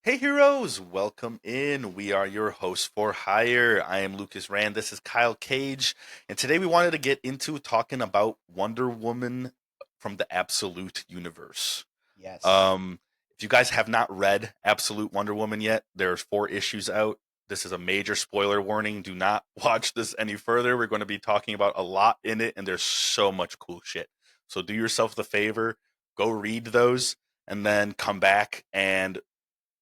Hey heroes, welcome in. We are your hosts for hire. I am Lucas Rand. This is Kyle Cage, and today we wanted to get into talking about Wonder Woman from the Absolute Universe. Yes. Um, if you guys have not read Absolute Wonder Woman yet, there's 4 issues out. This is a major spoiler warning. Do not watch this any further. We're going to be talking about a lot in it, and there's so much cool shit. So do yourself the favor, go read those, and then come back and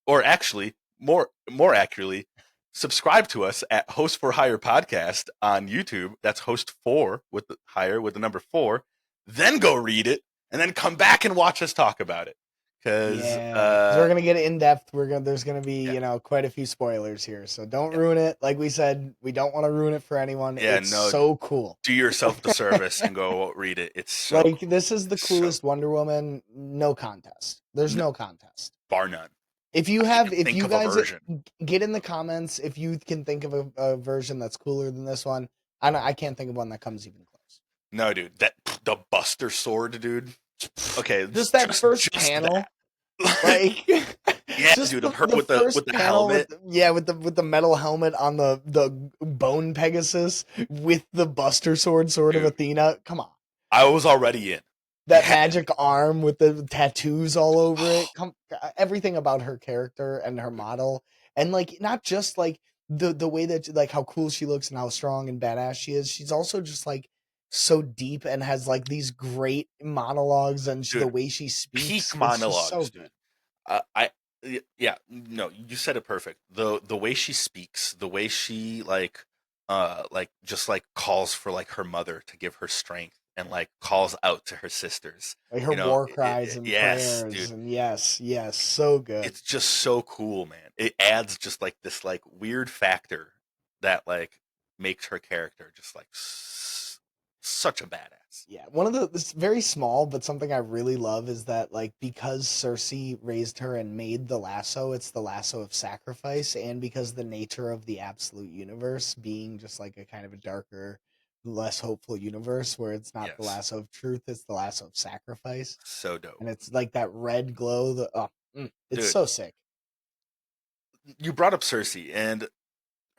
or actually more accurately, subscribe to us at Host for Hire podcast on YouTube. That's Host for with the hire with the number 4. Then go read it and then come back and watch us talk about it. Cause Yeah, because we're gonna get in depth. There's gonna be yeah, quite a few spoilers here, so don't yeah, ruin it. Like we said, we don't want to ruin it for anyone. yeah, It's no, so cool. do yourself the service and go read it. It's so Like cool. this is the It's so coolest Wonder Woman. No contest. There's no, no contest. bar none. If I can't if think you of a guys version. get in the comments if you can think of a version that's cooler than this one. I can't think of one that comes even close. No, dude, that the Buster Sword, dude. Okay, Just that first just panel. that. Like Yeah, just dude, of her the with first the panel helmet. with the metal helmet on the bone Pegasus with the Buster sword of Dude, Athena. Come on. I was already in. You That had magic arm with the tattoos all over it. Everything about her character and her model, and like not just like the way that like how cool she looks and how strong and badass she is. She's also just like so deep and has like these great monologues and the dude, way she speaks. peak It's just so monologues, good. dude. Yeah, no, you said it perfect. The way she speaks, the way she like just like calls for like her mother to give her strength and like calls out to her sisters. Like her war cries and Yes, prayers dude. and yes, so good. It's just so cool, man. It adds just like this like weird factor that like makes her character just like such a badass. Yeah, one of the this very small but something I really love is that like because Cersei raised her and made the lasso, it's the lasso of sacrifice, and because the nature of the absolute universe being just like a kind of a darker, less hopeful universe where it's not the Yes. lasso of truth, it's the lasso of sacrifice, So dope. and it's like that red glow. It's Dude, so sick. you brought up Cersei, and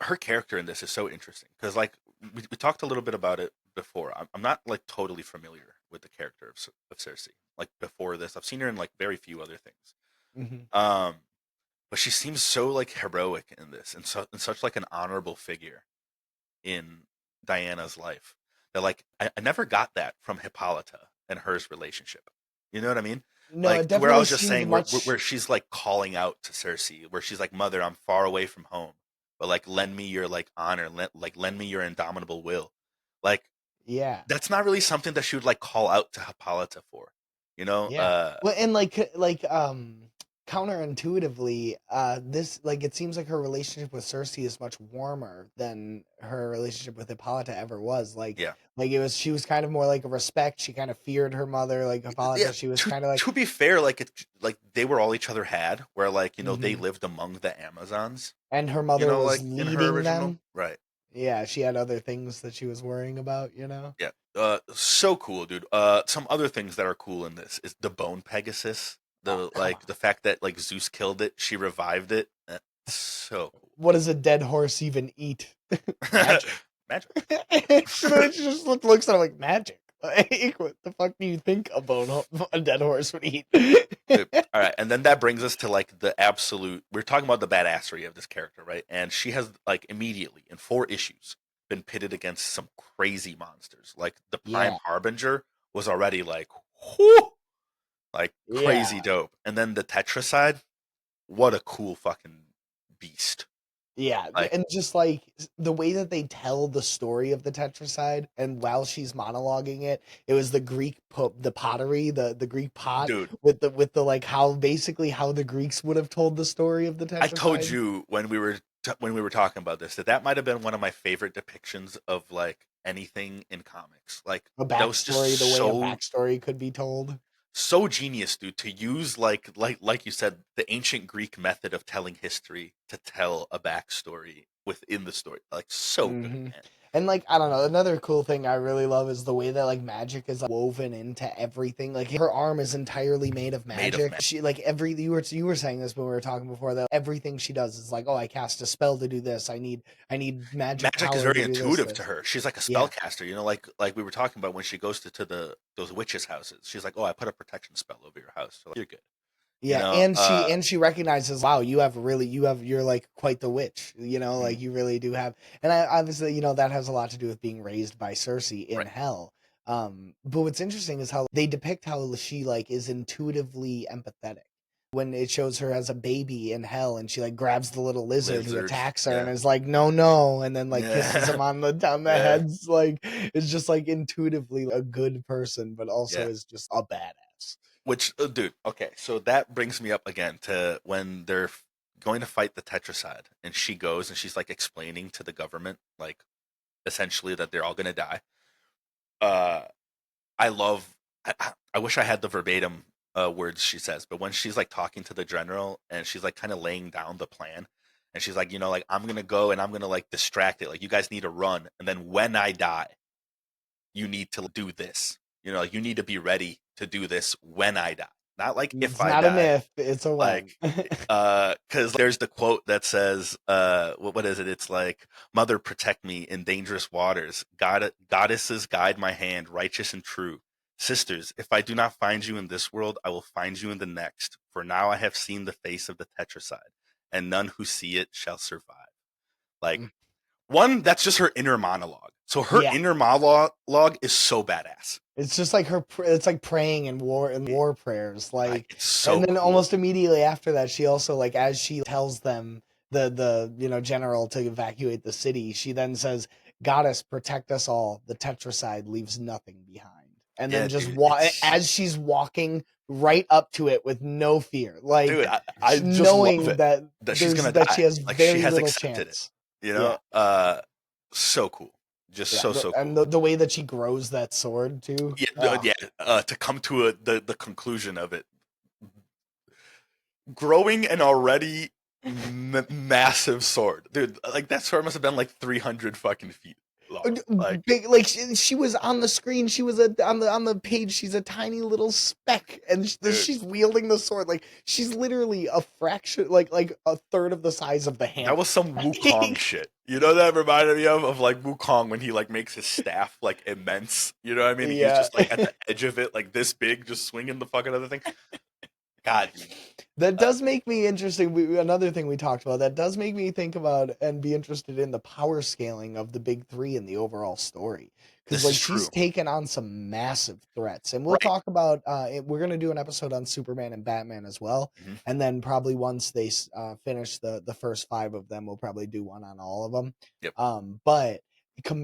her character in this is so interesting because, like, we talked a little bit about it before. I'm not like totally familiar with the character of Cersei. Like before this, I've seen her in like very few other things. Hmm. Um, but she seems so like heroic in this, and such like an honorable figure in Diana's life. That like I never got that from Hippolyta and hers relationship. You know what I mean? No, Like it where I definitely was just seemed saying, where much. she's like calling out to Cersei, where she's like, "Mother, I'm far away from home, but like lend me your like honor, lend me your indomitable will." Like Yeah. that's not really something that she would like call out to Hippolyta for, you know? Yeah. Well, and counterintuitively, this like it seems like her relationship with Cersei is much warmer than her relationship with Hippolyta ever was. Yeah, Like it was she was kind of more like a respect. She kind of feared her mother, like yeah. Hippolyta. She was kind of like To be fair, like like they were all each other had, where like they hmm lived among the Amazons, and her mother was like in her leading original, them. right? Yeah, she had other things that she was worrying about. Yeah. So cool, dude. Some other things that are cool in this is the bone Pegasus. Oh, The come on. the fact that like Zeus killed it, she revived it. So What does a dead horse even eat? cool. Magic. Magic. She just looks at him like magic. Like, what the fuck do you think a dead horse would eat? Dude. All right, and then that brings us to like the absolute. We're talking about the badassery of this character, right? And she has like immediately in 4 issues been pitted against some crazy monsters. Like the Prime Yeah, Harbinger was already like, whoo, like crazy yeah, dope. And then the Tetracide, what a cool fucking beast. yeah, Like, and just like the way that they tell the story of the Tetracide, and while she's monologuing it, it was the the pottery, the Greek pot dude, with the like how basically how the Greeks would have told the story of the I told Tetracide. you when when we were talking about this that that might have been one of my favorite depictions of like anything in comics. Like A that was just backstory, the way a backstory could be told. so genius, dude, to use like you said, the ancient Greek method of telling history to tell a backstory within the story. Like so good, Hmm. man. And like I don't know, another cool thing I really love is the way that like magic is woven into everything. Like her arm is entirely made of Made of magic. magic. She like every you were saying this when we were talking before that everything she does is like, oh, I cast a spell to do this. I need magic Magic is power very to do this. intuitive to This. her. She's like a Yeah. spellcaster, like we were talking about when she goes to the those witches' houses. She's like, "Oh, I put a protection spell over your house, so like, you're good." You Yeah, know, and she recognizes, wow, you're like quite the witch, mhm, like you really do have, and I obviously, that has a lot to do with being raised by Cersei in right. hell. But what's interesting is how they depict how she like is intuitively empathetic when it shows her as a baby in hell, and she like grabs the little lizard who Lizard, attacks her and yeah, is like, no, no, and then like kisses yeah, him on the yeah, heads, like it's just like intuitively a good person, but also yeah. is just a badass. Which, dude, okay, so that brings me up again to when they're going to fight the Tetracide, and she goes and she's like explaining to the government, like essentially that they're all gonna die. Uh, I love. I wish I had the verbatim words she says, but when she's like talking to the general and she's like kind of laying down the plan, and she's like, like I'm gonna go and I'm gonna like distract it. Like you guys need to run, and then when I die, you need to do this. Like you need to be ready to do this when I die, not like if It's I not an die. if, it's a Like, when. because there's the quote that says, what is it? It's like, "Mother, protect me in dangerous waters. Goddesses, guide my hand, righteous and true. Sisters, if I do not find you in this world, I will find you in the next. For now I have seen the face of the Tetracide, and none who see it shall survive." Like, one, that's just her inner monologue. So her Yeah. inner monologue is so badass. It's just like it's like praying in war prayers, like, It's and so then cool. almost immediately after that, she also like as she tells them the general to evacuate the city, she then says, "Goddess, protect us all. The Tetracide leaves nothing behind." And then Yeah, just dude. It's as she's walking right up to it with no fear, dude, like I just love knowing it that that she's gonna that she die. has Like she very has little accepted it. chance. You Yeah. know, so cool, just Yeah, so and cool. the way that she grows that sword too. Yeah, Oh, yeah. To come to the conclusion of it, growing an already massive sword, dude. Like that sword must have been like 300 fucking feet long. Like, big, like she was on the screen. She was on the page. She's a tiny little speck, and dude, she's wielding the sword. Like she's literally a fraction, like a third of the size of the that hammer. was some Wukong shit. You know that reminded me of like Wukong when he like makes his staff like immense. You know what I mean? He's Yeah. just like at the edge of it, like this big, just swinging the fucking other thing. God, dude. That Uh, does make me interesting. Another thing we talked about that does make me think about and be interested in the power scaling of the big three in the overall story. Because this is like true, she's taken on some massive threats, and we'll right? talk about. We're gonna do an episode on Superman and Batman as well, Hmm. and then probably once they finish the first five of them, we'll probably do one on all of them. Yep. But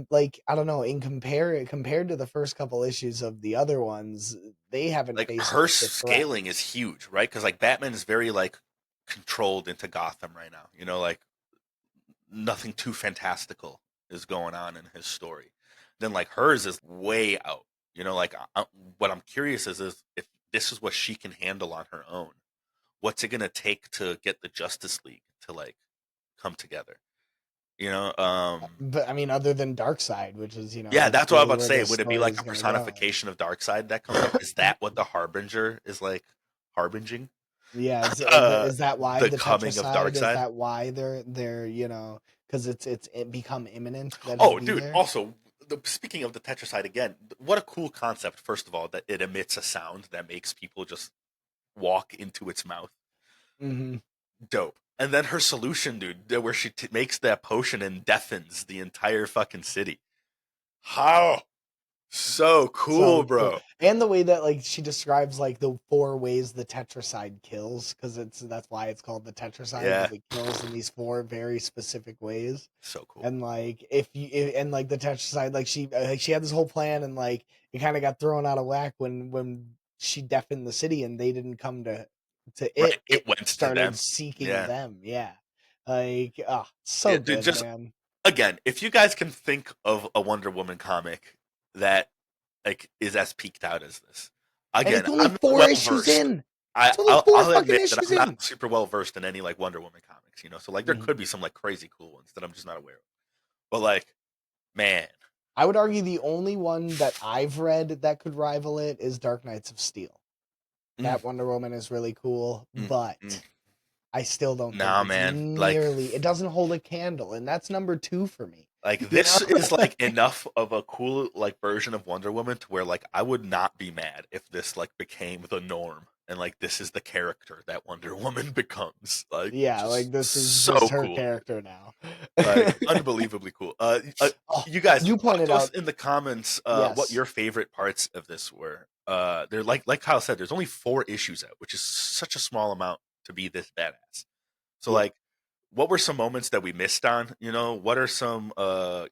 like I don't know, compared to the first couple issues of the other ones, they haven't Like faced her such a threat. scaling is huge, right? Because like Batman is very like controlled into Gotham right now. Like nothing too fantastical is going on in his story. Then like hers is way out. Like what I'm curious is if this is what she can handle on her own. What's it gonna take to get the Justice League to like come together? You know, But I mean, other than Darkseid, which is yeah, that's that's what I'm really about to where say. this Would it be story like is a gonna go. personification of Darkseid that comes up? Is that what the Harbinger is like harbinging? Yeah, uh, is that why the the coming of Tetracide? Is Darkseid? that why they're because it become imminent that he'll Oh, be dude. there? Also, speaking of the Tetracide again, what a cool concept. First of all, that it emits a sound that makes people just walk into its mouth. Hmm. Dope. And then her solution, dude, where she makes that potion and deafens the entire fucking city. How so cool, So cool. bro. And the way that like she describes like the four ways the Tetracide kills, because that's why it's called the Tetracide, Yeah, because it kills in these four very specific ways. so cool. And like and like the Tetracide, like she had this whole plan, and like it kind of got thrown out of whack when she deafened the city and they didn't come to Right, it it went to started them. seeking Yeah, them. Yeah. Like, yeah, so dude. good, Just man. again, if you guys can think of a Wonder Woman comic that like is as peaked out as this, And again, it's only I'm not four well issues versed. in. I It's only I'll, four I'll fucking admit that issues I'm not in. super well versed in any like Wonder Woman comics, so like there Mhm. could be some like crazy cool ones that I'm just not aware of. But like, Man. I would argue the only one that I've read that could rival it is Dark Knights of Steel. Mm, That Wonder Woman is really cool, mm, mm. but I still don't think Nah, it's man. Like, nearly. It doesn't hold a candle, and that's number 2 for me. like You know? this is like enough of a cool like version of Wonder Woman to where like I would not be mad if this like became the norm and like this is the character that Wonder Woman becomes. Like Yeah, just like this is just so her cool. character now. Like unbelievably cool. Oh, You guys you talk pointed to us out, in the comments what yes. your favorite parts of this were. They're like Kyle said, there's only 4 issues out, which is such a small amount to be this badass. So Yeah. like what were some moments that we missed on? You know, what are some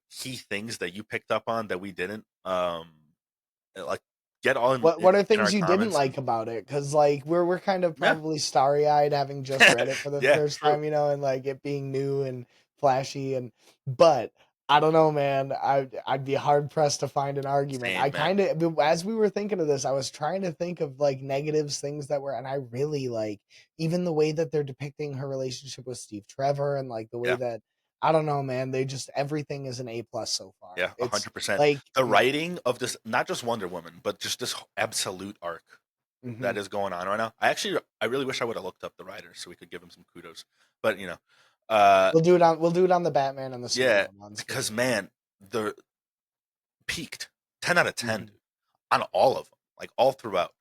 key things that you picked up on that we didn't? Like get all What are in our things you didn't comments and like about it? Because like we're kind of yeah. probably starry eyed having just read it for the Yeah, first true. time, and like it being new and flashy but I don't know, man. I'd be hard pressed to find an argument. I Same, man. kind of, as we were thinking of this, I was trying to think of like negatives, things that were, and I really like even the way that they're depicting her relationship with Steve Trevor, and like the way Yeah. that I don't know, man. They just everything is an A+ so far. Yeah, It's 100%. like, The yeah. writing of this, not just Wonder Woman, but just this absolute arc Hmm. that is going on right now. I really wish I would have looked up the writers so we could give them some kudos. But you know, uh, We'll do it on the Batman and the yeah, Superman ones for because sure. man, the peaked 10 out of 10 Hmm. dude, on all of them, like all throughout.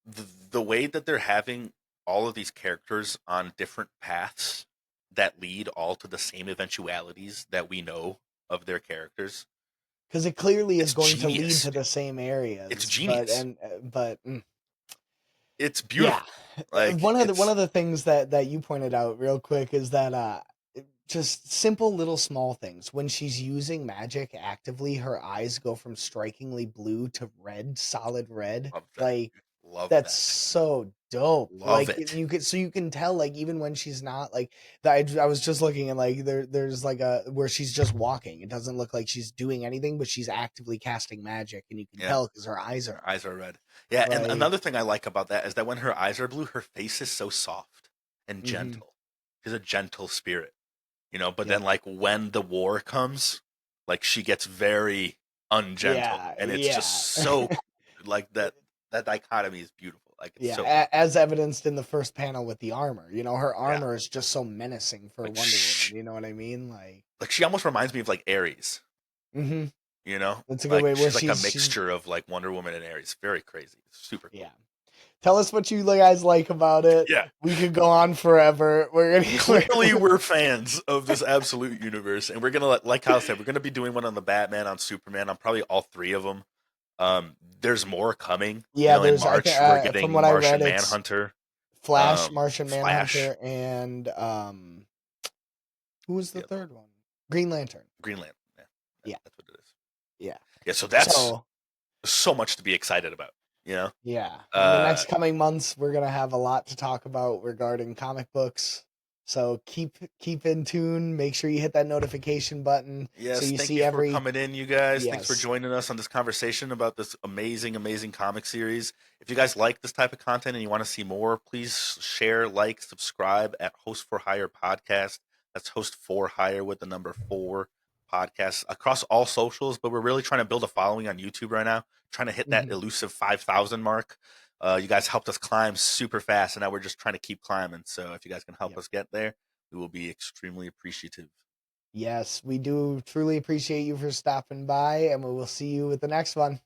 The way that they're having all of these characters on different paths that lead all to the same eventualities that we know of their characters. Because it clearly is It's going to lead genius, to dude. the same It's areas, genius. but It's yeah. beautiful. Like One of it's the things that you pointed out real quick is that just simple little small things. When she's using magic actively, her eyes go from strikingly blue to red, solid red. love that. Like Love that's that. so dope. Love Like it. you can tell like even when she's not like that. I was just looking and like there's like a where she's just walking. It doesn't look like she's doing anything, but she's actively casting magic, and you can Yeah. tell because her eyes are Her eyes blue. are red. Yeah, and Like, another thing I like about that is that when her eyes are blue, her face is so soft and hmm, gentle. She's a gentle spirit, you know. But then, yep, like when the war comes, like she gets very ungentle, yeah, and it's just yeah. so cool. Like that dichotomy is beautiful. Like it's Yeah, so beautiful. as evidenced in the first panel with the armor. Her Yeah, armor is just so menacing for like Wonder Woman. You know what I mean? like she almost reminds me of like Ares. Hmm, You know, that's a good like way. Where she's like a she's mixture of like Wonder Woman and Ares. Very crazy. Super yeah. cool. Tell us what you guys like about it. Yeah. We could go on forever. We're gonna. Clearly we're fans of this absolute universe, and we're gonna like Kyle said, we're gonna be doing one on the Batman, on Superman, on probably all 3 of them. There's more coming. You Yeah, know, in there's I think March we're from getting what I read, Martian it's Manhunter, Flash, Martian Flash, Manhunter, and who was the the other one, third one? Green Lantern. Green Lantern. Yeah, Yeah, that's what it is. yeah. Yeah, so that's So so much to be excited about. You know, yeah, in the uh, next coming months, we're gonna have a lot to talk about regarding comic books. So keep in tune. Make sure you hit that notification button so yes, you thank see you for every. coming in, you guys. Thanks for Yes. joining us on this conversation about this amazing, amazing comic series. If you guys like this type of content and you want to see more, please share, like, subscribe at Host for Hire podcast. That's Host for Hire with the number 4 podcast across all socials. But we're really trying to build a following on YouTube right now, trying to hit that Hmm. elusive 5,000 mark. You guys helped us climb super fast, and now we're just trying to keep climbing. So if you guys can help Yep. us get there, we will be extremely appreciative. Yes, we do truly appreciate you for stopping by, and we will see you with the next one.